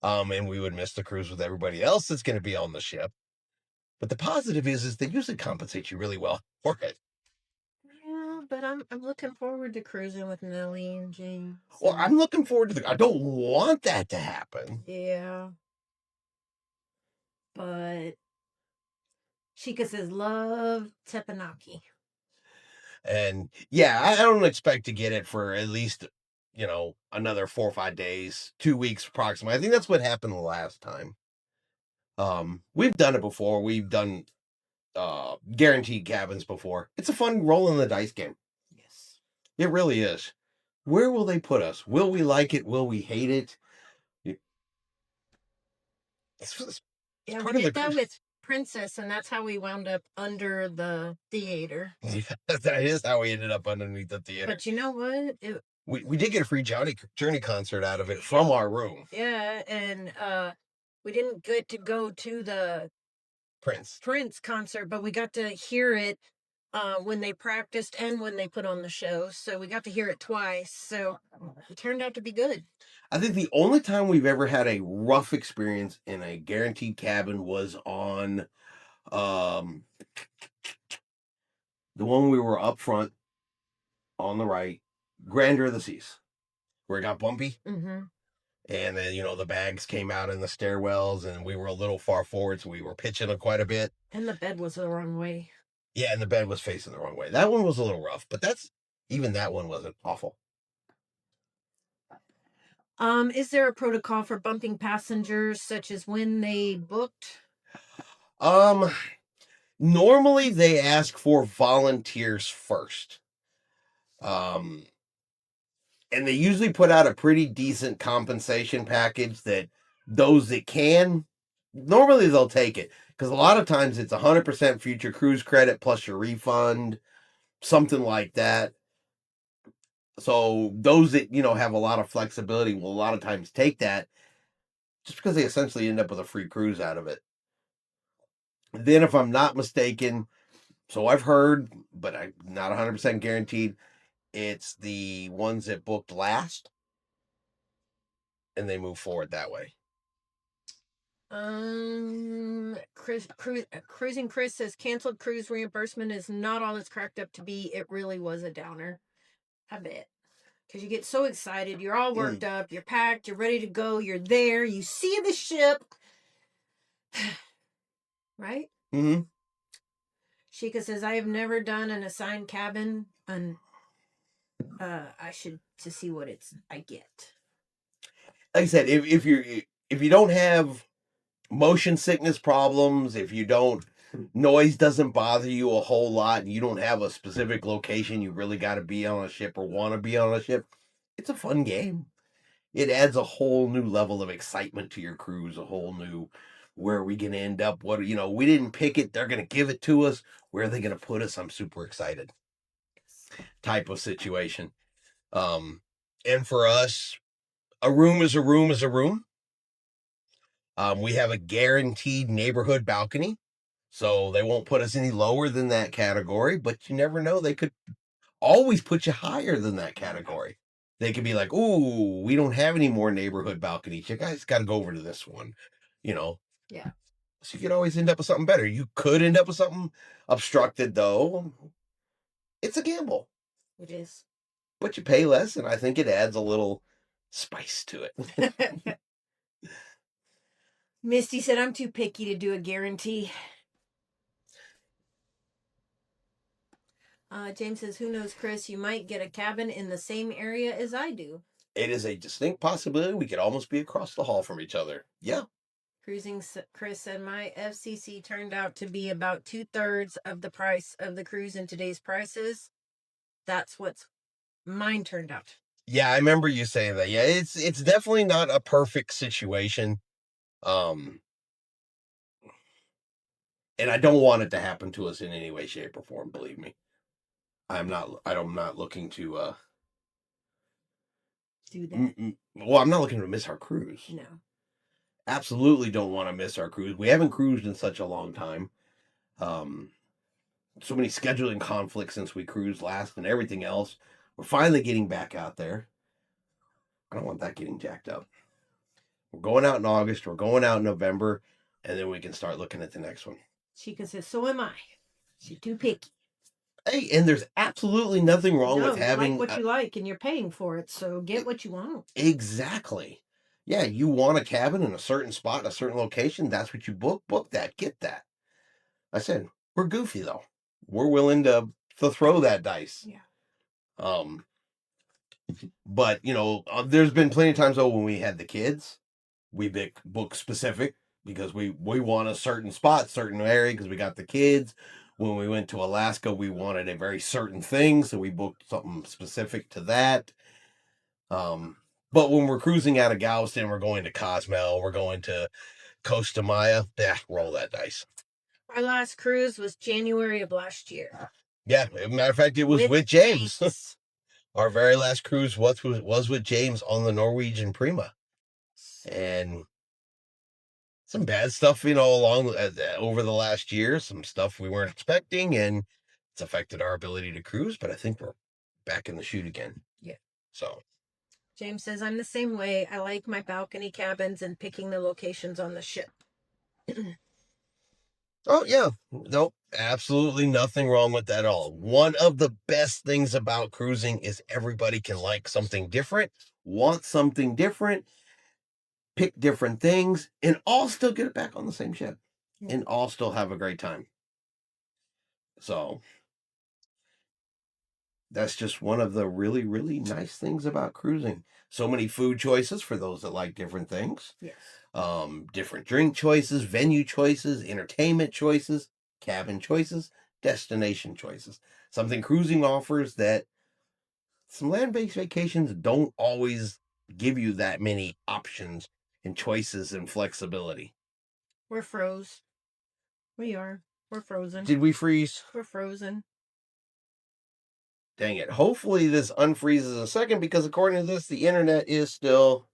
And we would miss the cruise with everybody else that's going to be on the ship. But the positive is they usually compensate you really well for it. Yeah, but I'm looking forward to cruising with Nellie and James. Well, I'm looking forward to I don't want that to happen. Yeah. But Chica says love teppanyaki. And yeah, I don't expect to get it for at least, another 4 or 5 days, 2 weeks approximately. I think that's what happened the last time. We've done it before. We've done guaranteed cabins before. It's a fun rolling the dice game. Yes. It really is. Where will they put us? Will we like it? Will we hate it? Yeah, we did that with Princess, and that's how we wound up under the theater. That is how we ended up underneath the theater. But you know what? We did get a free Journey concert out of it from our room. Yeah, and we didn't get to go to the Prince concert, but we got to hear it when they practiced and when they put on the show. So we got to hear it twice. So it turned out to be good. I think the only time we've ever had a rough experience in a guaranteed cabin was on the one we were up front on the right, Grandeur of the Seas, where it got bumpy. Mm-hmm. And then, the bags came out in the stairwells and we were a little far forward, so we were pitching it quite a bit. And the bed was the wrong way. Yeah, and the bed was facing the wrong way. That one was a little rough, but even that one wasn't awful. Is there a protocol for bumping passengers, such as when they booked? Normally they ask for volunteers first. And they usually put out a pretty decent compensation package that those that can, normally they'll take it. Because a lot of times it's 100% future cruise credit plus your refund, something like that. So those that, have a lot of flexibility will a lot of times take that just because they essentially end up with a free cruise out of it. Then, if I'm not mistaken, so I've heard, but I'm not 100% guaranteed, it's the ones that booked last and they move forward that way. Cruising Chris says canceled cruise reimbursement is not all it's cracked up to be. It really was a downer. I bet. Because you get so excited. You're all worked up. You're packed. You're ready to go. You're there. You see the ship. Right? Mm-hmm. Sheikah says, I have never done an assigned cabin. And I should to see what I get. Like I said, if you don't have motion sickness problems, if you don't, noise doesn't bother you a whole lot, and you don't have a specific location you really got to be on a ship or want to be on a ship, it's a fun game. It adds a whole new level of excitement to your cruise, a whole new, where are we going to end up? What, we didn't pick it. They're going to give it to us. Where are they going to put us? I'm super excited. Type of situation. And for us, a room is a room is a room. We have a guaranteed neighborhood balcony, so they won't put us any lower than that category, but you never know. They could always put you higher than that category. They could be like, ooh, we don't have any more neighborhood balconies. You guys got to go over to this one, Yeah. So you could always end up with something better. You could end up with something obstructed, though. It's a gamble. It is. But you pay less, and I think it adds a little spice to it. Misty said, I'm too picky to do a guarantee. James says, who knows, Chris? You might get a cabin in the same area as I do. It is a distinct possibility. We could almost be across the hall from each other. Yeah. Cruising Chris said, my FCC turned out to be about 2/3 of the price of the cruise in today's prices. That's what's mine turned out. Yeah, I remember you saying that. Yeah, it's definitely not a perfect situation. And I don't want it to happen to us in any way, shape, or form, believe me. I'm not looking to do that. Well, I'm not looking to miss our cruise. No. Absolutely don't want to miss our cruise. We haven't cruised in such a long time. So many scheduling conflicts since we cruised last and everything else. We're finally getting back out there. I don't want that getting jacked up. We're going out in August. We're going out in November. And then we can start looking at the next one. Chica says, so am I. She's too picky. Hey, and there's absolutely nothing wrong with having... you like what you like, and you're paying for it, so get what you want. Exactly. Yeah, you want a cabin in a certain spot, in a certain location, that's what you book. Book that. Get that. I said, we're goofy, though. We're willing to to throw that dice. Yeah. But there's been plenty of times though when we had the kids, we book specific because we want a certain spot, certain area because we got the kids. When we went to Alaska, we wanted a very certain thing, so we booked something specific to that. But when we're cruising out of Galveston, we're going to Cozumel, we're going to Costa Maya. Yeah, roll that dice. Our last cruise was January of last year. Yeah, as a matter of fact, it was with James. Our very last cruise was with James on the Norwegian Prima, and some bad stuff, along over the last year. Some stuff we weren't expecting, and it's affected our ability to cruise. But I think we're back in the chute again. Yeah. So James says I'm the same way. I like my balcony cabins and picking the locations on the ship. Oh, yeah. Nope. Absolutely nothing wrong with that at all. One of the best things about cruising is everybody can like something different, want something different, pick different things, and all still get it back on the same ship. And all still have a great time. So that's just one of the really, really nice things about cruising. So many food choices for those that like different things. Yes. Different drink choices, venue choices, entertainment choices, cabin choices, destination choices. Something cruising offers that some land-based vacations don't always give you that many options and choices and flexibility. We're froze. We are. We're frozen. Did we freeze? We're frozen. Dang it. Hopefully this unfreezes in a second because according to this, the internet is still...